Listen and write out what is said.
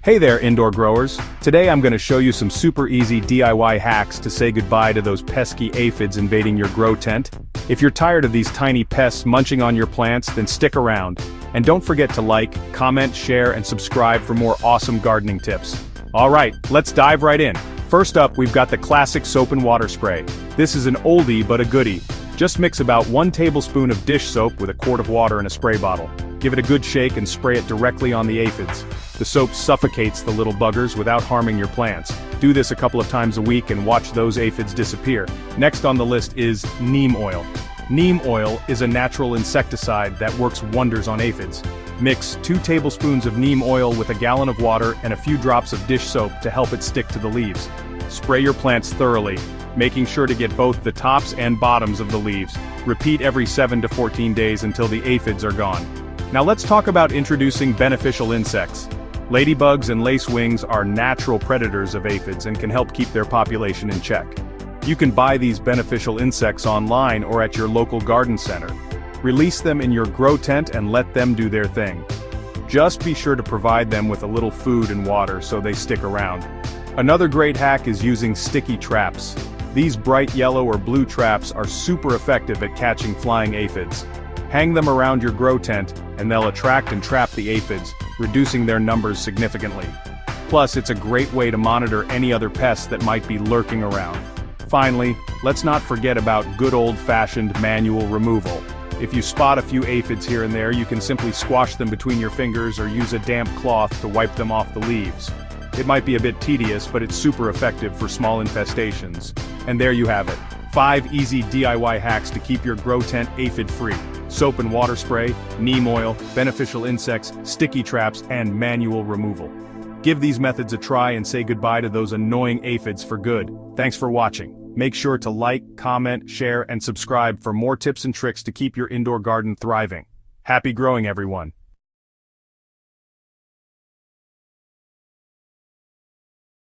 Hey there, indoor growers. Today I'm going to show you some super easy DIY hacks to say goodbye to those pesky aphids invading your grow tent. If you're tired of these tiny pests munching on your plants, then stick around. And don't forget to like, comment, share, and subscribe for more awesome gardening tips. Alright, let's dive right in. First up, we've got the classic soap and water spray. This is an oldie but a goodie. Just mix about 1 tablespoon of dish soap with a quart of water in a spray bottle. Give it a good shake and spray it directly on the aphids. The soap suffocates the little buggers without harming your plants. Do this a couple of times a week and watch those aphids disappear. Next on the list is neem oil. Neem oil is a natural insecticide that works wonders on aphids. Mix 2 tablespoons of neem oil with a gallon of water and a few drops of dish soap to help it stick to the leaves. Spray your plants thoroughly, making sure to get both the tops and bottoms of the leaves. Repeat every 7 to 14 days until the aphids are gone. Now let's talk about introducing beneficial insects. Ladybugs and lacewings are natural predators of aphids and can help keep their population in check. You can buy these beneficial insects online or at your local garden center. Release them in your grow tent and let them do their thing. Just be sure to provide them with a little food and water so they stick around. Another great hack is using sticky traps. These bright yellow or blue traps are super effective at catching flying aphids. Hang them around your grow tent, and they'll attract and trap the aphids, reducing their numbers significantly. Plus, it's a great way to monitor any other pests that might be lurking around. Finally, let's not forget about good old-fashioned manual removal. If you spot a few aphids here and there, you can simply squash them between your fingers or use a damp cloth to wipe them off the leaves. It might be a bit tedious, but it's super effective for small infestations. And there you have it. 5 easy DIY hacks to keep your grow tent aphid-free. Soap and water spray, neem oil, beneficial insects, sticky traps, and manual removal. Give these methods a try and say goodbye to those annoying aphids for good. Thanks for watching. Make sure to like, comment, share, and subscribe for more tips and tricks to keep your indoor garden thriving. Happy growing, everyone.